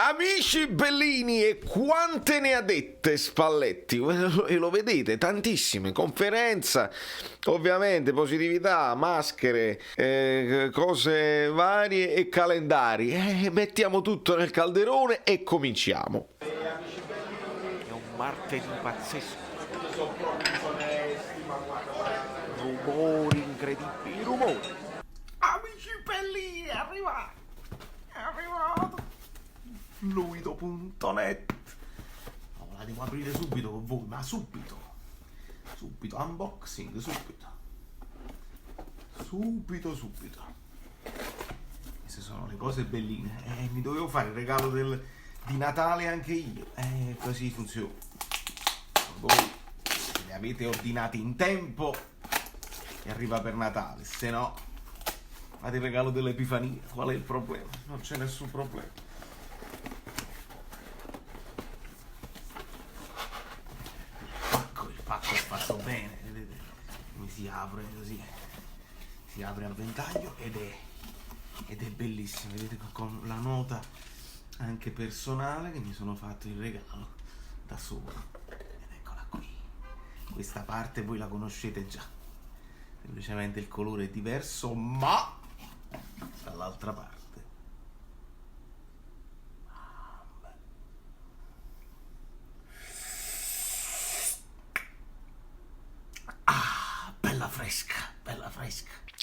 Amici bellini, e quante ne ha dette Spalletti, e lo vedete, tantissime, conferenza, ovviamente, positività, maschere, cose varie e calendari, mettiamo tutto nel calderone e cominciamo. È un martedì pazzesco, rumori incredibili, rumori. Amici bellini, è arrivato. Fluido.net. La devo aprire subito con voi, ma subito, unboxing, subito. Queste sono le cose belline, mi dovevo fare il regalo di Natale anche io, così funziona. Voi se le avete ordinate in tempo e arriva per Natale, se no fate il regalo dell'Epifania. Qual è il problema? Non c'è nessun problema. Il pacco è fatto bene, vedete? Come si apre così, si apre al ventaglio ed è bellissimo, vedete, con la nota anche personale che mi sono fatto il regalo da solo. Ed eccola qui, questa parte voi la conoscete già, semplicemente il colore è diverso, ma dall'altra parte bella fresca.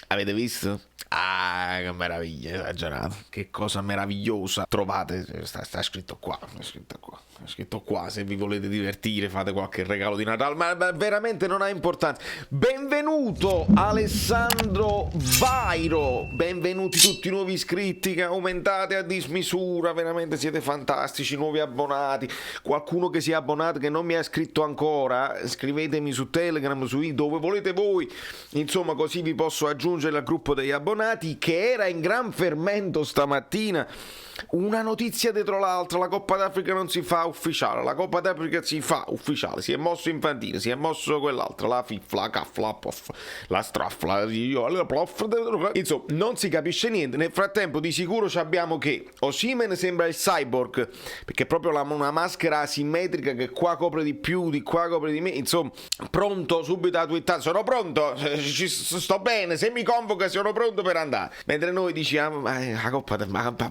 Avete visto? Ah, che meraviglia, esagerato. Che cosa meravigliosa. Trovate, sta scritto qua, è scritto qua. Se vi volete divertire, fate qualche regalo di Natale, ma veramente non ha importanza. Benvenuto Alessandro Vairo, benvenuti tutti i nuovi iscritti che aumentate a dismisura, veramente siete fantastici, nuovi abbonati. Qualcuno che si è abbonato che non mi ha scritto ancora, scrivetemi su Telegram, dove volete voi, insomma, così vi posso aggiungere al gruppo degli abbonati, che era in gran fermento stamattina. Una notizia dietro l'altra, la Coppa d'Africa non si fa ufficiale, la Coppa d'Africa si fa ufficiale, si è mosso infantile, si è mosso quell'altra, la FIF, la CAF, la POF, la STRAF, la PLOF, insomma non si capisce niente. Nel frattempo di sicuro abbiamo che Osimhen sembra il cyborg, perché è proprio una maschera asimmetrica che qua copre di più, di qua copre di meno, insomma pronto subito a twittare, sono pronto, sto bene, se mi convoca sono pronto per andare, mentre noi diciamo la Coppa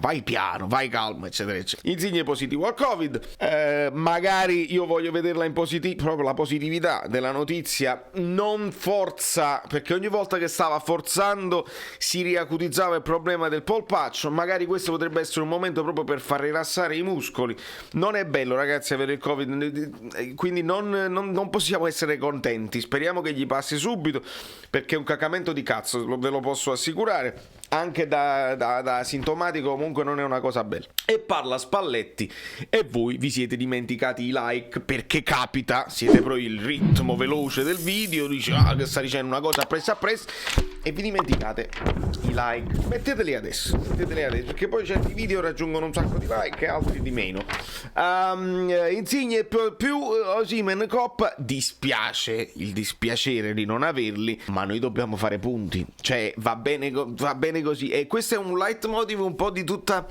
vai piano, vai calmo, eccetera eccetera. Insigne positivo al Covid, magari io voglio vederla in positivo, proprio la positività della notizia non forza, perché ogni volta che stava forzando si riacutizzava il problema del polpaccio. Magari questo potrebbe essere un momento proprio per far rilassare i muscoli. Non è bello, ragazzi, avere il Covid, quindi non possiamo essere contenti. Speriamo che gli passi subito, perché è un cacamento di cazzo, ve lo posso assicurare. Anche da sintomatico comunque non è una cosa bella. E parla Spalletti e voi vi siete dimenticati i like, perché capita, siete proprio il ritmo veloce del video, dice che sta dicendo una cosa appresso e vi dimenticate i like. Metteteli adesso, perché poi certi video raggiungono un sacco di like e altri di meno. Insigne più Osimhen Coppa, dispiace il dispiacere di non averli, ma noi dobbiamo fare punti, cioè va bene così, e questo è un leitmotiv un po' di tutta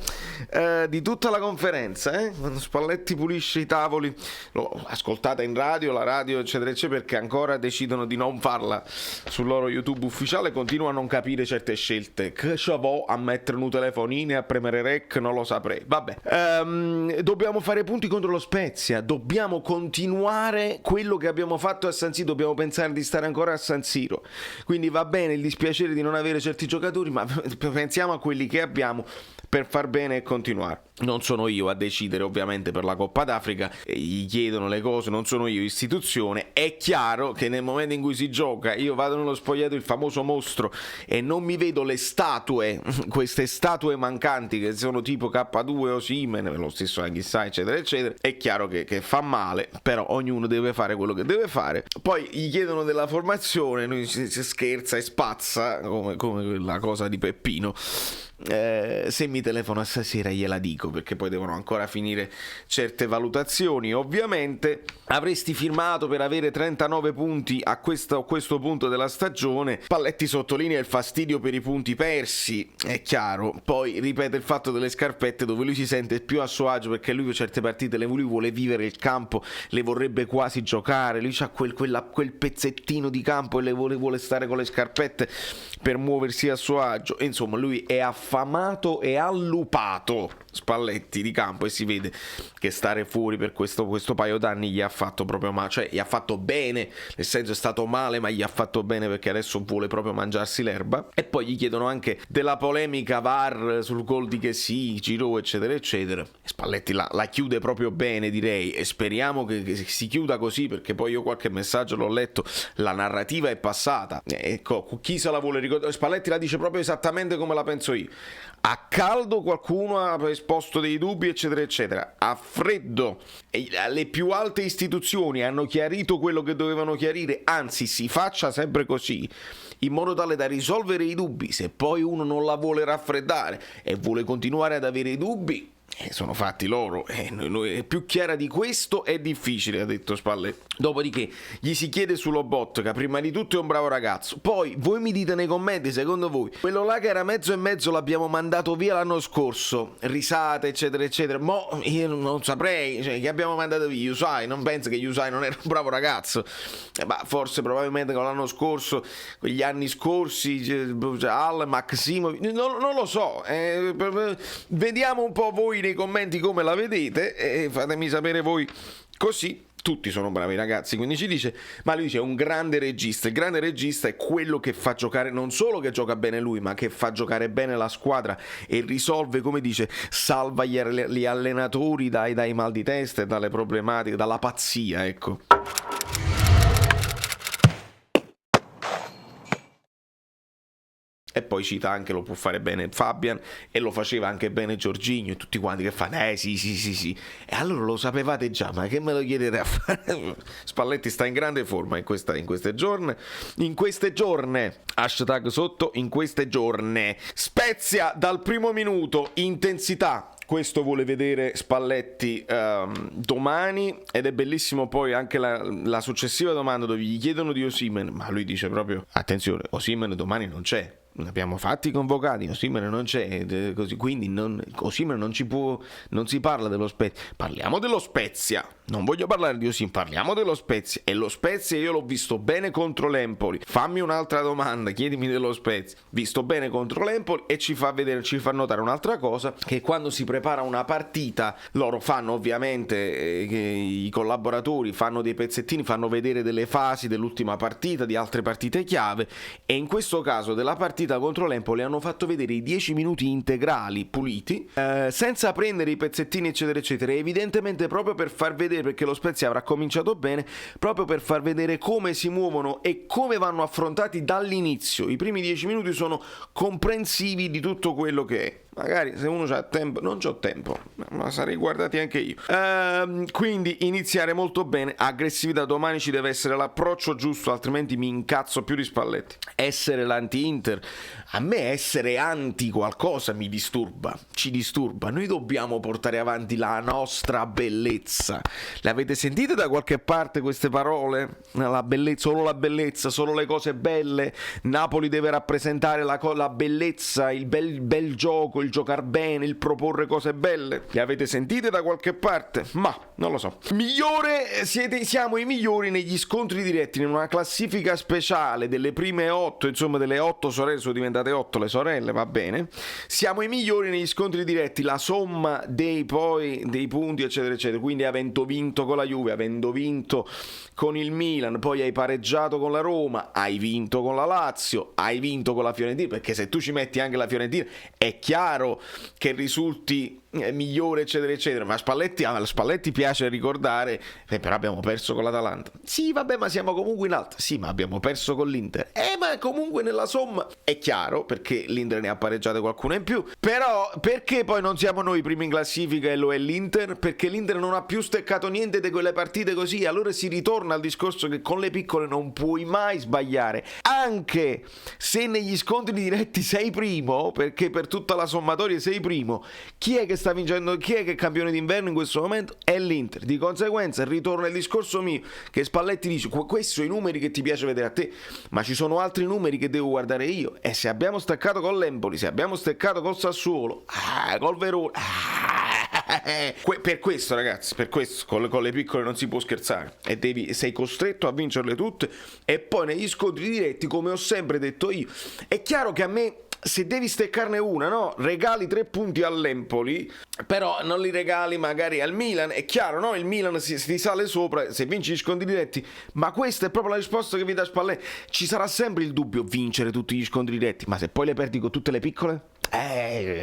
la conferenza, quando Spalletti pulisce i tavoli, l'ho ascoltata in radio, la radio eccetera eccetera, perché ancora decidono di non farla sul loro YouTube ufficiale, continuo a non capire certe scelte, che ci vo a mettere un telefonino e a premere rec, non lo saprei, vabbè. Dobbiamo fare punti contro lo Spezia, dobbiamo continuare quello che abbiamo fatto a San Siro, dobbiamo pensare di stare ancora a San Siro, quindi va bene il dispiacere di non avere certi giocatori, ma pensiamo a quelli che abbiamo per far bene e continuare. Non sono io a decidere ovviamente per la Coppa d'Africa, gli chiedono le cose, non sono io istituzione. È chiaro che nel momento in cui si gioca, io vado nello spogliato, il famoso mostro, e non mi vedo le statue, queste statue mancanti che sono tipo K2 o Osimhen, lo stesso Anghissà eccetera eccetera, è chiaro che fa male, però ognuno deve fare quello che deve fare. Poi gli chiedono della formazione, lui si scherza e spazza come la cosa di Peppino. Se mi telefona stasera gliela dico. tecnico, perché poi devono ancora finire certe valutazioni. Ovviamente avresti firmato per avere 39 punti a questo punto della stagione. Spalletti sottolinea il fastidio per i punti persi, è chiaro, poi ripete il fatto delle scarpette, dove lui si sente più a suo agio, perché lui certe partite lui vuole vivere il campo, le vorrebbe quasi giocare, lui c'ha quel pezzettino di campo e le vuole stare con le scarpette per muoversi a suo agio. E insomma, lui è affamato e allupato, Spalletti, di campo, e si vede che stare fuori per questo paio d'anni gli ha fatto proprio male, cioè gli ha fatto bene, nel senso è stato male, ma gli ha fatto bene, perché adesso vuole proprio mangiarsi l'erba. E poi gli chiedono anche della polemica VAR sul gol di Kessie, Giroud, eccetera eccetera. Spalletti la chiude proprio bene, direi, e speriamo che si chiuda così, perché poi io qualche messaggio l'ho letto, la narrativa è passata, ecco, chi se la vuole ricordare? Spalletti la dice proprio esattamente come la penso io. A caldo qualcuno ha esposto dei dubbi, eccetera eccetera, a freddo le più alte istituzioni hanno chiarito quello che dovevano chiarire, anzi si faccia sempre così, in modo tale da risolvere i dubbi. Se poi uno non la vuole raffreddare e vuole continuare ad avere i dubbi, sono fatti loro, più chiara di questo è difficile, ha detto Spalletti. Dopodiché gli si chiede su Lobotka, prima di tutto è un bravo ragazzo, poi voi mi dite nei commenti, secondo voi quello là che era mezzo e mezzo l'abbiamo mandato via l'anno scorso, risate eccetera eccetera, mo io non saprei, cioè, che abbiamo mandato via Yusai, non penso che Yusai non era un bravo ragazzo, ma forse probabilmente con l'anno scorso, quegli anni scorsi, Al, Maximo, non lo so, vediamo un po' voi nei commenti come la vedete e fatemi sapere voi, così tutti sono bravi ragazzi. Quindi ci dice, ma lui dice, è un grande regista, il grande regista è quello che fa giocare, non solo che gioca bene lui, ma che fa giocare bene la squadra e risolve, come dice, salva gli allenatori dai mal di testa e dalle problematiche, dalla pazzia, ecco. E poi cita anche, lo può fare bene Fabian e lo faceva anche bene Jorginho, e tutti quanti che fanno sì. E allora lo sapevate già, ma che me lo chiedete a fare? Spalletti sta in grande forma in queste giorni, hashtag sotto, in queste giorni. Spezia dal primo minuto, intensità. Questo vuole vedere Spalletti domani, ed è bellissimo poi anche la successiva domanda dove gli chiedono di Osimhen, ma lui dice proprio, attenzione, Osimhen domani non c'è. Non abbiamo fatti convocati, Osimhen non c'è, così, quindi Osimhen non si parla dello Spezia, parliamo dello Spezia, non voglio parlare di Osimhen, parliamo dello Spezia, e lo Spezia io l'ho visto bene contro l'Empoli. Fammi un'altra domanda, chiedimi dello Spezia, visto bene contro l'Empoli, e ci fa notare un'altra cosa, che quando si prepara una partita loro fanno ovviamente, i collaboratori fanno dei pezzettini, fanno vedere delle fasi dell'ultima partita, di altre partite chiave, e in questo caso della partita contro l'Empoli hanno fatto vedere i 10 minuti integrali puliti, senza prendere i pezzettini eccetera eccetera, evidentemente proprio per far vedere, perché lo Spezia avrà cominciato bene, proprio per far vedere come si muovono e come vanno affrontati dall'inizio. I primi 10 minuti sono comprensivi di tutto quello che è. Magari se uno c'ha tempo, non c'ho tempo, ma sarei guardati anche io. Quindi iniziare molto bene, aggressività, domani ci deve essere l'approccio giusto, altrimenti mi incazzo più di Spalletti. Essere l'anti-Inter, a me essere anti qualcosa mi disturba, ci disturba. Noi dobbiamo portare avanti la nostra bellezza. Le avete sentite da qualche parte queste parole? La bellezza, solo le cose belle. Napoli deve rappresentare la bellezza, il bel gioco, il giocare bene, il proporre cose belle. Le avete sentite da qualche parte? Ma non lo so. Siamo i migliori negli scontri diretti, in una classifica speciale delle prime 8, insomma delle 8 sorelle, sono diventate 8 le sorelle, va bene. Siamo i migliori negli scontri diretti, la somma dei punti eccetera eccetera. Quindi avendo vinto con la Juve, avendo vinto con il Milan, poi hai pareggiato con la Roma, hai vinto con la Lazio, hai vinto con la Fiorentina, perché se tu ci metti anche la Fiorentina è chiaro che risulti migliore eccetera eccetera, ma a Spalletti piace ricordare però abbiamo perso con l'Atalanta, sì vabbè, ma siamo comunque in alto, sì ma abbiamo perso con l'Inter, ma comunque nella somma è chiaro, perché l'Inter ne ha pareggiate qualcuna in più, però perché poi non siamo noi primi in classifica e lo è l'Inter? Perché l'Inter non ha più steccato niente di quelle partite così. Allora si ritorna al discorso che con le piccole non puoi mai sbagliare, anche se negli scontri diretti sei primo, perché per tutta la sommatoria sei primo. Chi è che sta sta vincendo, chi è che è campione d'inverno in questo momento? È l'Inter. Di conseguenza ritorna il discorso mio che Spalletti dice: questi sono i numeri che ti piace vedere a te, ma ci sono altri numeri che devo guardare io, e se abbiamo staccato con l'Empoli, se abbiamo staccato col Sassuolo, col Verona, per questo ragazzi, per questo con le piccole non si può scherzare, e sei costretto a vincerle tutte. E poi negli scontri diretti, come ho sempre detto io, è chiaro che a me, se devi steccarne una, no? Regali 3 punti all'Empoli, però non li regali magari al Milan. È chiaro, no? Il Milan si sale sopra se vinci gli scontri diretti, ma questa è proprio la risposta che vi dà Spalletti. Ci sarà sempre il dubbio: vincere tutti gli scontri diretti, ma se poi le perdi con tutte le piccole?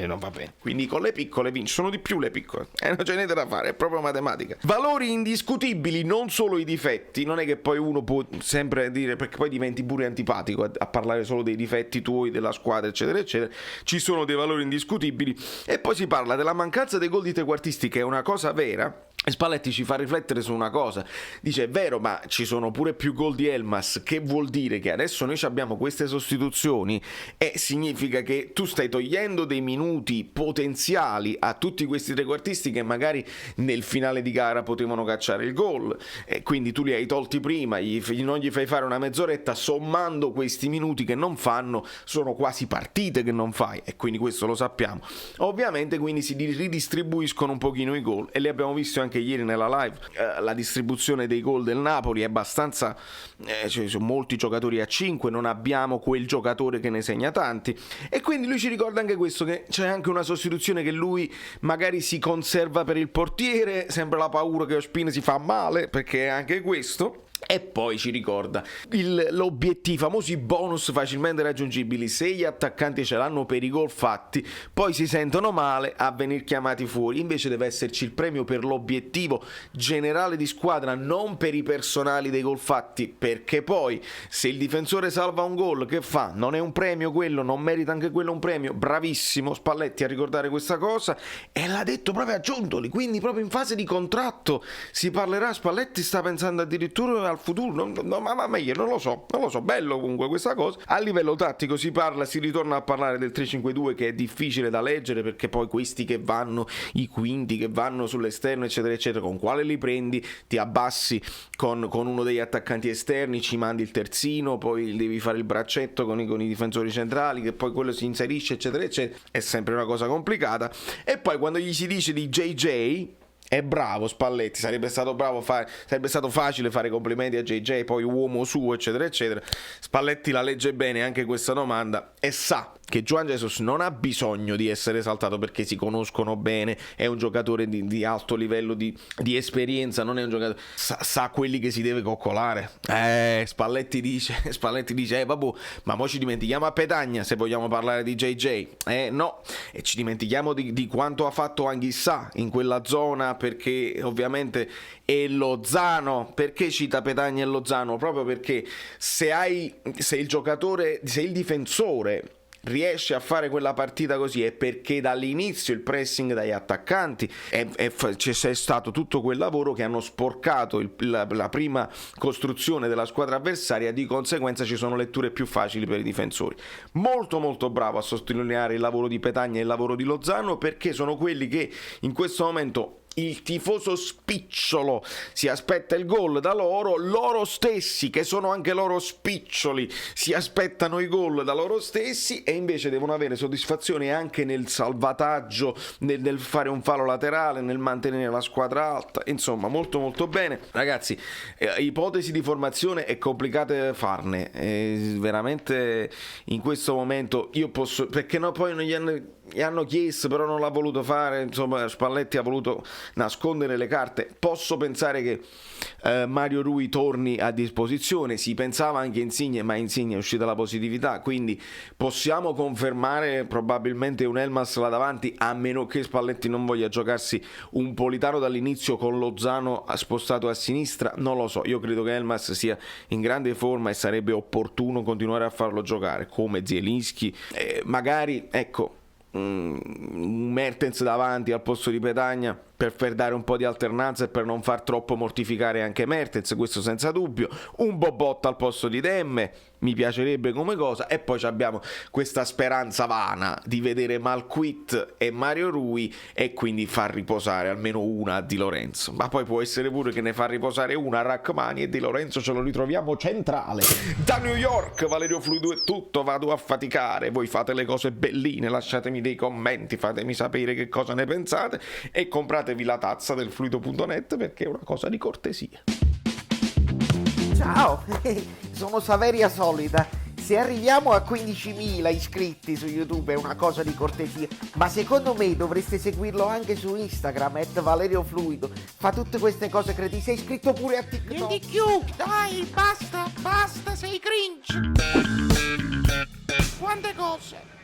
Non va bene. Quindi con le piccole vinci, sono di più le piccole, non c'è niente da fare, è proprio matematica. Valori indiscutibili, non solo i difetti. Non è che poi uno può sempre dire, perché poi diventi pure antipatico a parlare solo dei difetti tuoi, della squadra, eccetera eccetera. Ci sono dei valori indiscutibili, e poi si parla della mancanza dei gol di trequartisti, che è una cosa vera. E Spalletti ci fa riflettere su una cosa, dice: è vero, ma ci sono pure più gol di Elmas, che vuol dire che adesso noi abbiamo queste sostituzioni, e significa che tu stai togliendo dei minuti potenziali a tutti questi trequartisti che magari nel finale di gara potevano cacciare il gol, e quindi tu li hai tolti prima, non gli fai fare una mezz'oretta, sommando questi minuti che non fanno, sono quasi partite che non fai, e quindi questo lo sappiamo. Ovviamente quindi si ridistribuiscono un pochino i gol, e li abbiamo visto anche ieri nella live. La distribuzione dei gol del Napoli è abbastanza, ci sono molti giocatori a 5, non abbiamo quel giocatore che ne segna tanti, e quindi lui ci ricorda anche questo, che c'è anche una sostituzione che lui magari si conserva per il portiere, sempre la paura che Ospina si fa male, perché è anche questo. E poi ci ricorda l'obiettivo, i famosi bonus facilmente raggiungibili. Se gli attaccanti ce l'hanno per i gol fatti, poi si sentono male a venire chiamati fuori. Invece deve esserci il premio per l'obiettivo generale di squadra, non per i personali dei gol fatti, perché poi se il difensore salva un gol, che fa? Non è un premio quello? Non merita anche quello un premio? Bravissimo Spalletti a ricordare questa cosa, e l'ha detto proprio a Giuntoli, quindi proprio in fase di contratto si parlerà. Spalletti sta pensando addirittura al futuro, ma io non lo so, bello comunque questa cosa. A livello tattico si ritorna a parlare del 3-5-2, che è difficile da leggere, perché poi questi che vanno, i quinti che vanno sull'esterno eccetera eccetera, con quale li prendi? Ti abbassi con uno degli attaccanti esterni, ci mandi il terzino, poi devi fare il braccetto con i difensori centrali, che poi quello si inserisce eccetera eccetera, è sempre una cosa complicata. E poi quando gli si dice di JJ, è bravo Spalletti, sarebbe stato facile fare complimenti a JJ, poi uomo suo eccetera eccetera. Spalletti la legge bene anche questa domanda e sa che Juan Jesus non ha bisogno di essere esaltato, perché si conoscono bene, è un giocatore di alto livello di esperienza, non è un giocatore, sa quelli che si deve coccolare. Spalletti dice vabbè, ma mo ci dimentichiamo a Petagna se vogliamo parlare di JJ. No, e ci dimentichiamo di quanto ha fatto Anghissà in quella zona, perché ovviamente è Lozano. Perché cita Petagna e Lozano? Proprio perché se il difensore riesce a fare quella partita così, è perché dall'inizio il pressing dagli attaccanti c'è stato tutto quel lavoro che hanno sporcato la prima costruzione della squadra avversaria. Di conseguenza ci sono letture più facili per i difensori. Molto molto bravo a sottolineare il lavoro di Petagna e il lavoro di Lozano, perché sono quelli che in questo momento il tifoso spicciolo si aspetta il gol da loro stessi, che sono anche loro spiccioli, si aspettano i gol da loro stessi, e invece devono avere soddisfazione anche nel salvataggio, nel fare un fallo laterale, nel mantenere la squadra alta. Insomma, molto molto bene ragazzi. Ipotesi di formazione è complicate farne, veramente in questo momento io posso, perché no, poi non gli hanno chiesto, però non l'ha voluto fare. Insomma, Spalletti ha voluto nascondere le carte. Posso pensare che Mario Rui torni a disposizione, si pensava anche Insigne, ma Insigne è uscita la positività, quindi possiamo confermare probabilmente un Elmas là davanti, a meno che Spalletti non voglia giocarsi un Politano dall'inizio con Lozano spostato a sinistra. Non lo so, io credo che Elmas sia in grande forma e sarebbe opportuno continuare a farlo giocare come Zielinski, magari ecco un Mertens davanti al posto di Petagna, per dare un po' di alternanza e per non far troppo mortificare anche Mertens, questo senza dubbio. Un Bobotta al posto di Demme, mi piacerebbe come cosa. E poi abbiamo questa speranza vana di vedere Malquit e Mario Rui e quindi far riposare almeno una a Di Lorenzo. Ma poi può essere pure che ne fa riposare una a Rachmani e Di Lorenzo ce lo ritroviamo centrale. Da New York Valerio Fluido è tutto, vado a faticare. Voi fate le cose belline, lasciatemi dei commenti, fatemi sapere che cosa ne pensate e compratevi la tazza del fluido.net perché è una cosa di cortesia. Ciao, sono Saveria Solida. Se arriviamo a 15.000 iscritti su YouTube è una cosa di cortesia, ma secondo me dovreste seguirlo anche su Instagram, @ValerioFluido. Fa tutte queste cose credi. Sei iscritto pure a TikTok. Niente più, dai, basta, sei cringe. Quante cose.